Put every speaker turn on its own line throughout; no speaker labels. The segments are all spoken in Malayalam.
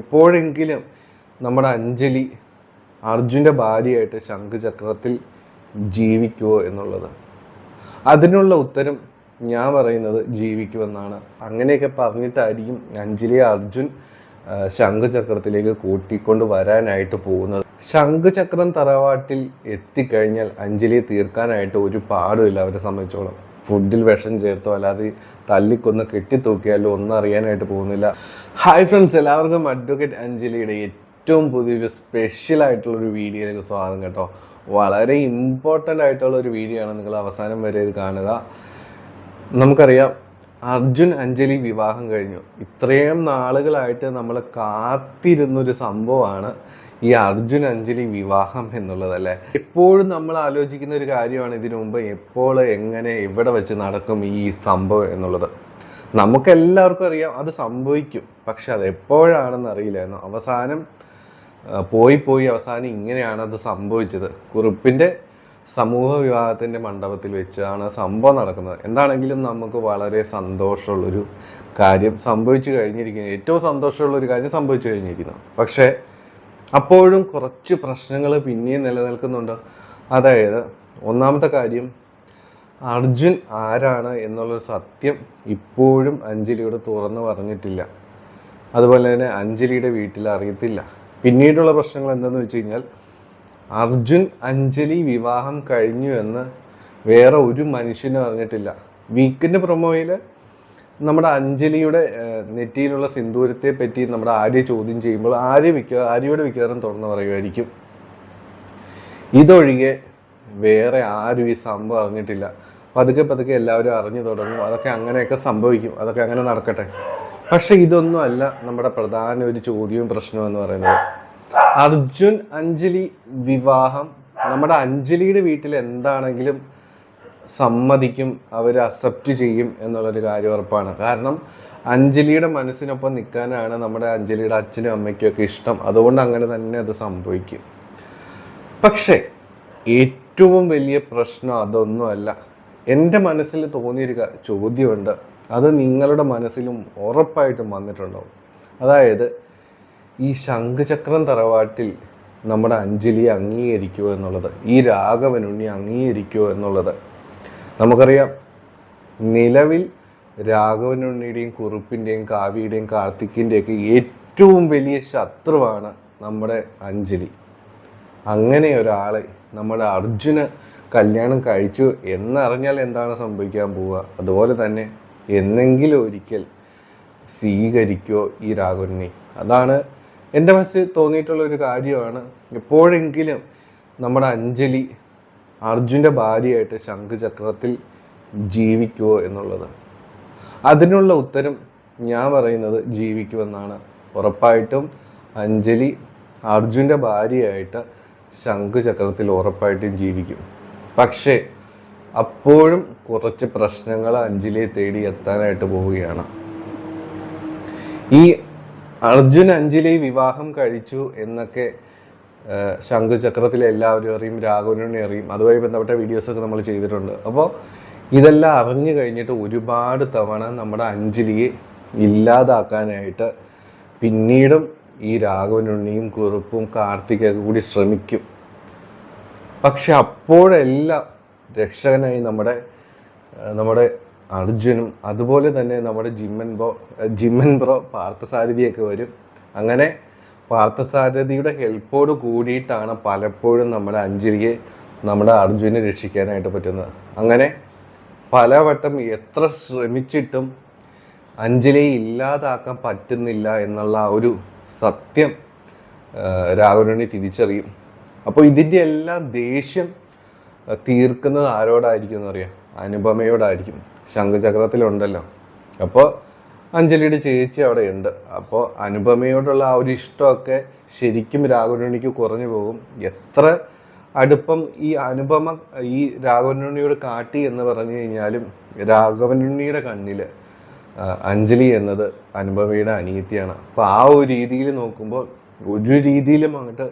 എപ്പോഴെങ്കിലും നമ്മുടെ അഞ്ജലി അർജുൻ്റെ ഭാര്യയായിട്ട് ശംഖുചക്രത്തിൽ ജീവിക്കുമോ എന്നുള്ളത്. അതിനുള്ള ഉത്തരം ഞാൻ പറയുന്നത് ജീവിക്കുമെന്നാണ്. അങ്ങനെയൊക്കെ പറഞ്ഞിട്ടായിരിക്കും അഞ്ജലിയെ അർജുൻ ശംഖുചക്രത്തിലേക്ക് കൂട്ടിക്കൊണ്ട് വരാനായിട്ട് പോകുന്നത്. ശംഖുചക്രം തറവാട്ടിൽ എത്തിക്കഴിഞ്ഞാൽ അഞ്ജലിയെ തീർക്കാനായിട്ട് ഒരു പാടുമില്ല അവരെ സംബന്ധിച്ചോളം. ഫുഡിൽ വിഷം ചേർത്തോ അല്ലാതെ തല്ലിക്കൊന്ന് കെട്ടിത്തൂക്കിയാലോ ഒന്നും അറിയാനായിട്ട് പോകുന്നില്ല. ഹായ് ഫ്രണ്ട്സ്, എല്ലാവർക്കും അഡ്വക്കേറ്റ് അഞ്ജലിയുടെ ഏറ്റവും പുതിയൊരു സ്പെഷ്യൽ ആയിട്ടുള്ളൊരു വീഡിയോയിലേക്ക് സ്വാഗതം കേട്ടോ. വളരെ ഇമ്പോർട്ടൻ്റ് ആയിട്ടുള്ള ഒരു വീഡിയോ ആണ്, നിങ്ങൾ അവസാനം വരെ ഇത് കാണുക. നമുക്കറിയാം അർജുൻ അഞ്ജലി വിവാഹം കഴിഞ്ഞു. ഇത്രയും നാളുകളായിട്ട് നമ്മൾ കാത്തിരുന്നൊരു സംഭവമാണ് ഈ അർജുൻ അഞ്ജലി വിവാഹം എന്നുള്ളതല്ലേ. എപ്പോഴും നമ്മൾ ആലോചിക്കുന്ന ഒരു കാര്യമാണ് ഇതിനു മുമ്പ് എപ്പോൾ എങ്ങനെ എവിടെ വെച്ച് നടക്കും ഈ സംഭവം എന്നുള്ളത്. നമുക്കെല്ലാവർക്കും അറിയാം അത് സംഭവിക്കും, പക്ഷെ അത് എപ്പോഴാണെന്ന് അറിയില്ലായിരുന്നു. അവസാനം അവസാനം ഇങ്ങനെയാണ് അത് സംഭവിച്ചത്. കുറുപ്പിൻ്റെ സമൂഹ വിവാഹത്തിൻ്റെ മണ്ഡപത്തിൽ വെച്ചാണ് സംഭവം നടക്കുന്നത്. എന്താണെങ്കിലും നമുക്ക് വളരെ സന്തോഷമുള്ളൊരു കാര്യം സംഭവിച്ചു കഴിഞ്ഞിരിക്കുന്നു. ഏറ്റവും സന്തോഷമുള്ളൊരു കാര്യം സംഭവിച്ചു കഴിഞ്ഞിരിക്കുന്നു. പക്ഷേ അപ്പോഴും കുറച്ച് പ്രശ്നങ്ങൾ പിന്നെയും നിലനിൽക്കുന്നുണ്ട്. അതായത് ഒന്നാമത്തെ കാര്യം, അർജുൻ ആരാണ് എന്നുള്ളൊരു സത്യം ഇപ്പോഴും അഞ്ജലിയോട് തുറന്നു പറഞ്ഞിട്ടില്ല. അതുപോലെ തന്നെ അഞ്ജലിയുടെ വീട്ടിൽ അറിയത്തില്ല. പിന്നീടുള്ള പ്രശ്നങ്ങൾ എന്താണെന്ന് വെച്ച് കഴിഞ്ഞാൽ, അർജുൻ അഞ്ജലി വിവാഹം കഴിഞ്ഞു എന്ന് വേറെ ഒരു മനുഷ്യനും അറിഞ്ഞിട്ടില്ല. വീക്കിൻ്റെ പ്രൊമോയിൽ നമ്മുടെ അഞ്ജലിയുടെ നെറ്റിയിലുള്ള സിന്ദൂരത്തെ പറ്റി നമ്മുടെ ആര്യ ചോദ്യം ചെയ്യുമ്പോൾ ആര്യയോട് മിക്കവാറും തുറന്നു പറയുമായിരിക്കും. ഇതൊഴികെ വേറെ ആരും ഈ സംഭവം അറിഞ്ഞിട്ടില്ല. പതുക്കെ എല്ലാവരും അറിഞ്ഞു തുടങ്ങും. അതൊക്കെ അങ്ങനെയൊക്കെ സംഭവിക്കും, അതൊക്കെ അങ്ങനെ നടക്കട്ടെ. പക്ഷെ ഇതൊന്നും അല്ല നമ്മുടെ പ്രധാന ഒരു ചോദ്യവും പ്രശ്നവും എന്ന് പറയുന്നത്. അർജുൻ അഞ്ജലി വിവാഹം നമ്മുടെ അഞ്ജലിയുടെ വീട്ടിൽ എന്താണെങ്കിലും സമ്മതിക്കും, അവർ അക്സെപ്റ്റ് ചെയ്യും എന്നുള്ളൊരു കാര്യം ഉറപ്പാണ്. കാരണം അഞ്ജലിയുടെ മനസ്സിനൊപ്പം നിൽക്കാനാണ് നമ്മുടെ അഞ്ജലിയുടെ അച്ഛനും അമ്മയ്ക്കും ഒക്കെ ഇഷ്ടം. അതുകൊണ്ട് അങ്ങനെ തന്നെ അത് സംഭവിക്കും. പക്ഷേ ഏറ്റവും വലിയ പ്രശ്നം അതൊന്നുമല്ല. എൻ്റെ മനസ്സിൽ തോന്നിയൊരു ചോദ്യമുണ്ട്, അത് നിങ്ങളുടെ മനസ്സിലും ഉറപ്പായിട്ടും വന്നിട്ടുണ്ടാവും. അതായത്, ഈ ശംഖുചക്രം തറവാട്ടിൽ നമ്മുടെ അഞ്ജലിയെ അംഗീകരിക്കുമോ എന്നുള്ളത്, ഈ രാഘവനുണ്ണി അംഗീകരിക്കുമോ എന്നുള്ളത്. നമുക്കറിയാം, നിലവിൽ രാഘവനുണ്ണിയുടെയും കുറുപ്പിൻ്റെയും കാവ്യയുടെയും കാർത്തിക്കിൻ്റെയൊക്കെ ഏറ്റവും വലിയ ശത്രുവാണ് നമ്മുടെ അഞ്ജലി. അങ്ങനെ ഒരാളെ നമ്മുടെ അർജുന് കല്യാണം കഴിച്ചു എന്നറിഞ്ഞാൽ എന്താണ് സംഭവിക്കാൻ പോവുക? അതുപോലെ തന്നെ എന്നെങ്കിലും ഒരിക്കൽ സ്വീകരിക്കുമോ ഈ രാഘവനുണ്ണി? അതാണ് എൻ്റെ മനസ്സിൽ തോന്നിയിട്ടുള്ളൊരു കാര്യമാണ്. എപ്പോഴെങ്കിലും നമ്മുടെ അഞ്ജലി അർജുൻ്റെ ഭാര്യയായിട്ട് ശംഖുചക്രത്തിൽ ജീവിക്കുമോ എന്നുള്ളത്. അതിനുള്ള ഉത്തരം ഞാൻ പറയുന്നത് ജീവിക്കുമെന്നാണ്. ഉറപ്പായിട്ടും അഞ്ജലി അർജുൻ്റെ ഭാര്യയായിട്ട് ശംഖുചക്രത്തിൽ ഉറപ്പായിട്ടും ജീവിക്കും. പക്ഷേ അപ്പോഴും കുറച്ച് പ്രശ്നങ്ങൾ അഞ്ജലിയെ തേടി എത്താനായിട്ട് പോവുകയാണ്. ഈ അർജുൻ അഞ്ജലി വിവാഹം കഴിച്ചു എന്നൊക്കെ ശംഖുചക്രത്തിൽ എല്ലാവരും അറിയും, രാഘവനുണ്ണി അറിയും. അതുമായി ബന്ധപ്പെട്ട വീഡിയോസൊക്കെ നമ്മൾ ചെയ്തിട്ടുണ്ട്. അപ്പോൾ ഇതെല്ലാം അറിഞ്ഞു കഴിഞ്ഞിട്ട് ഒരുപാട് തവണ നമ്മുടെ അഞ്ജലിയെ ഇല്ലാതാക്കാനായിട്ട് പിന്നീടും ഈ രാഘവനുണ്ണിയും കുറുപ്പും കാർത്തികൊക്കെ കൂടി ശ്രമിക്കും. പക്ഷെ അപ്പോഴെല്ലാം രക്ഷകനായി നമ്മുടെ അർജുനും അതുപോലെ തന്നെ നമ്മുടെ ജിമ്മൻ ബ്രോ പാർത്ഥസാരഥിയൊക്കെ വരും. അങ്ങനെ പാർത്ഥസാരഥിയുടെ ഹെൽപ്പോട് കൂടിയിട്ടാണ് പലപ്പോഴും നമ്മുടെ അഞ്ജലിയെ നമ്മുടെ അർജുനെ രക്ഷിക്കാനായിട്ട് പറ്റുന്നത്. അങ്ങനെ പലവട്ടം എത്ര ശ്രമിച്ചിട്ടും അഞ്ജലിയെ ഇല്ലാതാക്കാൻ പറ്റുന്നില്ല എന്നുള്ള ഒരു സത്യം രാഘവനുണ്ണി തിരിച്ചറിയും. അപ്പോൾ ഇതിൻ്റെ എല്ലാം ദേഷ്യം തീർക്കുന്നത് ആരോടായിരിക്കും എന്നറിയാം? അനുപമയോടായിരിക്കും. ശംഖുചക്രത്തിലുണ്ടല്ലോ. അപ്പോൾ അഞ്ജലിയുടെ ചേച്ചി അവിടെ ഉണ്ട്. അപ്പോൾ അനുപമയോടുള്ള ആ ഒരു ഇഷ്ടമൊക്കെ ശരിക്കും രാഘവനുണ്ണിക്ക് കുറഞ്ഞു പോകും. എത്ര അടുപ്പം ഈ അനുപമ ഈ രാഘവനുണ്ണിയോട് കാട്ടി എന്ന് പറഞ്ഞു കഴിഞ്ഞാലും രാഘവനുണ്ണിയുടെ കണ്ണിൽ അഞ്ജലി എന്നത് അനുപമയുടെ അനിയത്തിയാണ്. അപ്പോൾ ആ ഒരു രീതിയിൽ നോക്കുമ്പോൾ ഒരു രീതിയിലും അങ്ങോട്ട്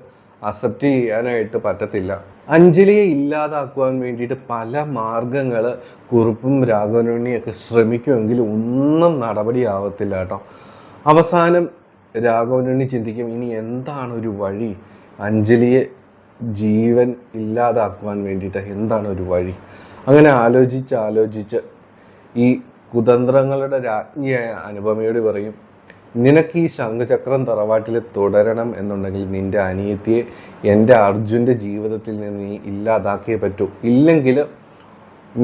അക്സെപ്റ്റ് ചെയ്യാനായിട്ട് പറ്റത്തില്ല. അഞ്ജലിയെ ഇല്ലാതാക്കുവാൻ വേണ്ടിയിട്ട് പല മാർഗങ്ങൾ കുറുപ്പും രാഘവനുണ്ണിയൊക്കെ ശ്രമിക്കുമെങ്കിലും ഒന്നും നടപടിയാവത്തില്ല കേട്ടോ. അവസാനം രാഘവനുണ്ണി ചിന്തിക്കും, ഇനി എന്താണ് ഒരു വഴി അഞ്ജലിയെ ജീവൻ ഇല്ലാതാക്കുവാൻ വേണ്ടിയിട്ട് എന്താണ് ഒരു വഴി. അങ്ങനെ ആലോചിച്ച് ഈ കുതന്ത്രങ്ങളുടെ രാജ്ഞിയായ അനുപമയോട് പറയും, നിനക്ക് ഈ ശംഖുചക്രം തറവാട്ടിൽ തുടരണം എന്നുണ്ടെങ്കിൽ നിൻ്റെ അനിയത്തിയെ എൻ്റെ അർജുൻ്റെ ജീവിതത്തിൽ നിന്ന് നീ ഇല്ലാതാക്കിയേ പറ്റൂ. ഇല്ലെങ്കിൽ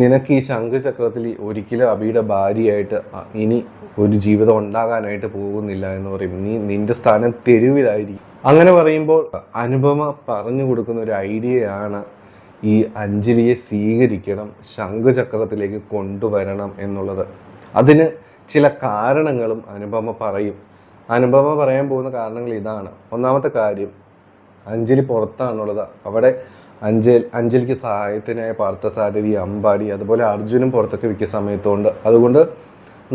നിനക്ക് ഈ ശംഖുചക്രത്തിൽ ഒരിക്കലും അബിയുടെ ഭാര്യയായിട്ട് ഇനി ഒരു ജീവിതം ഉണ്ടാകാനായിട്ട് പോകുന്നില്ല എന്ന് പറയും. നിന്റെ സ്ഥാനം തെരുവിലായിരിക്കും. അങ്ങനെ പറയുമ്പോൾ അനുപമ പറഞ്ഞു കൊടുക്കുന്ന ഒരു ഐഡിയയാണ് ഈ അഞ്ജലിയെ സ്വീകരിക്കണം, ശംഖുചക്രത്തിലേക്ക് കൊണ്ടുവരണം എന്നുള്ളത്. അതിന് ചില കാരണങ്ങളും അനുപമ പറയും. അനുപമ പറയാൻ പോകുന്ന കാരണങ്ങൾ ഇതാണ്. ഒന്നാമത്തെ കാര്യം, അഞ്ജലി പുറത്താണുള്ളത്. അവിടെ അഞ്ജലിക്ക് സഹായത്തിനായ പാർത്ഥസാരഥി, അമ്പാടി, അതുപോലെ അർജുനും പുറത്തൊക്കെ വിൽക്കുന്ന സമയത്തുണ്ട്. അതുകൊണ്ട്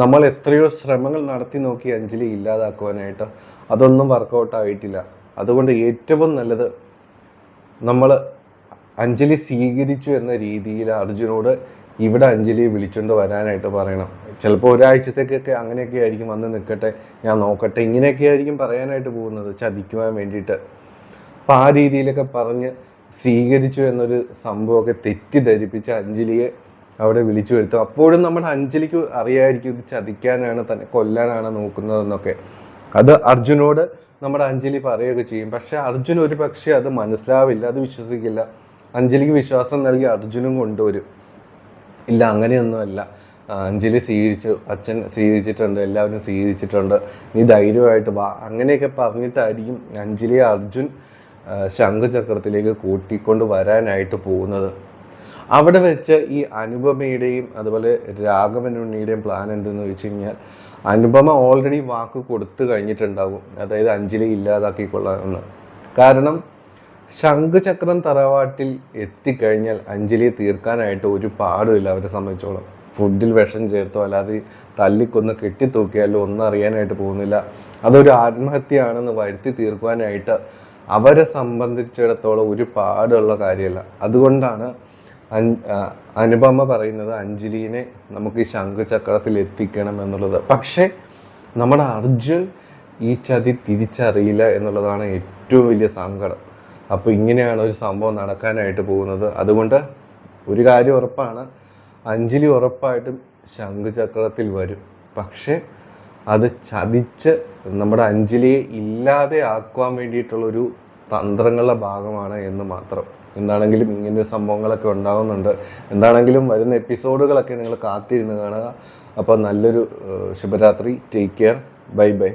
നമ്മൾ എത്രയോ ശ്രമങ്ങൾ നടത്തി നോക്കി അഞ്ജലി ഇല്ലാതാക്കുവാനായിട്ട്, അതൊന്നും വർക്കൗട്ട് ആയിട്ടില്ല. അതുകൊണ്ട് ഏറ്റവും നല്ലത് നമ്മൾ അഞ്ജലി സ്വീകരിച്ചു എന്ന രീതിയിൽ അർജുനോട് ഇവിടെ അഞ്ജലിയെ വിളിച്ചുകൊണ്ട് വരാനായിട്ട് പറയണം. ചിലപ്പോൾ ഒരാഴ്ചത്തേക്കൊക്കെ അങ്ങനെയൊക്കെ ആയിരിക്കും, വന്ന് നിൽക്കട്ടെ, ഞാൻ നോക്കട്ടെ, ഇങ്ങനെയൊക്കെ ആയിരിക്കും പറയാനായിട്ട് പോകുന്നത്, ചതിക്കുവാൻ വേണ്ടിയിട്ട്. അപ്പം ആ രീതിയിലൊക്കെ പറഞ്ഞ് സ്വീകരിച്ചു എന്നൊരു സംഭവമൊക്കെ തെറ്റിദ്ധരിപ്പിച്ച് അഞ്ജലിയെ അവിടെ വിളിച്ചു വരുത്തും. അപ്പോഴും നമ്മുടെ അഞ്ജലിക്ക് അറിയായിരിക്കും ഇത് ചതിക്കാനാണ്, തന്നെ കൊല്ലാനാണ് നോക്കുന്നതെന്നൊക്കെ. അത് അർജുനോട് നമ്മുടെ അഞ്ജലി പറയുകയൊക്കെ ചെയ്യും. പക്ഷെ അർജുൻ ഒരു പക്ഷേ അത് മനസ്സിലാവില്ല, അത് വിശ്വസിക്കില്ല. അഞ്ജലിക്ക് വിശ്വാസം നൽകി അർജുനും കൊണ്ടുവരും. ഇല്ല, അങ്ങനെയൊന്നുമല്ല, അഞ്ജലി സ്വീകരിച്ചു, അച്ഛൻ സ്വീകരിച്ചിട്ടുണ്ട്, എല്ലാവരും സ്വീകരിച്ചിട്ടുണ്ട്, നീ ധൈര്യമായിട്ട് വാ, അങ്ങനെയൊക്കെ പറഞ്ഞിട്ടായിരിക്കും അഞ്ജലിയെ അർജുൻ ശംഖുചക്രത്തിലേക്ക് കൂട്ടിക്കൊണ്ട് വരാനായിട്ട് പോകുന്നത്. അവിടെ വെച്ച് ഈ അനുപമയുടെയും അതുപോലെ രാഘവനുണ്ണിയുടെയും പ്ലാൻ എന്തെന്ന് വെച്ച് കഴിഞ്ഞാൽ, അനുപമ ഓൾറെഡി വാക്ക് കൊടുത്തു കഴിഞ്ഞിട്ടുണ്ടാകും, അതായത് അഞ്ജലി ഇല്ലാതാക്കിക്കൊള്ളാമെന്ന്. കാരണം ശംഖുചക്രം തറവാട്ടിൽ എത്തിക്കഴിഞ്ഞാൽ അഞ്ജലിയെ തീർക്കാനായിട്ട് ഒരു പാടുമില്ല അവരെ സംബന്ധിച്ചോളം. ഫുഡിൽ വിഷം ചേർത്തോ അല്ലാതെ തല്ലിക്കൊന്ന് കെട്ടിത്തൂക്കിയാലോ ഒന്നും അറിയാനായിട്ട് പോകുന്നില്ല. അതൊരു ആത്മഹത്യയാണെന്ന് വരുത്തി തീർക്കുവാനായിട്ട് അവരെ സംബന്ധിച്ചിടത്തോളം ഒരു പാടുള്ള കാര്യമല്ല. അതുകൊണ്ടാണ് അനുപമ പറയുന്നത് അഞ്ജലിനെ നമുക്ക് ഈ ശംഖുചക്രത്തിൽ എത്തിക്കണം എന്നുള്ളത്. പക്ഷേ നമ്മുടെ അർജുൻ ഈ ചതി തിരിച്ചറിയില്ല എന്നുള്ളതാണ് ഏറ്റവും വലിയ സങ്കടം. അപ്പോൾ ഇങ്ങനെയാണ് ഒരു സംഭവം നടക്കാനായിട്ട് പോകുന്നത്. അതുകൊണ്ട് ഒരു കാര്യം ഉറപ്പാണ്, അഞ്ജലി ഉറപ്പായിട്ടും ശംഖുചക്രത്തിൽ വരും. പക്ഷേ അത് ചതിച്ച് നമ്മുടെ അഞ്ജലിയെ ഇല്ലാതെ ആക്കുവാൻ വേണ്ടിയിട്ടുള്ളൊരു തന്ത്രങ്ങളുടെ ഭാഗമാണ് എന്ന് മാത്രം. എന്താണെങ്കിലും ഇങ്ങനൊരു സംഭവങ്ങളൊക്കെ ഉണ്ടാകുന്നുണ്ട്. എന്താണെങ്കിലും വരുന്ന എപ്പിസോഡുകളൊക്കെ നിങ്ങൾ കാത്തിരുന്ന് കാണുക. അപ്പോൾ നല്ലൊരു ശുഭരാത്രി. Take care. Bye bye.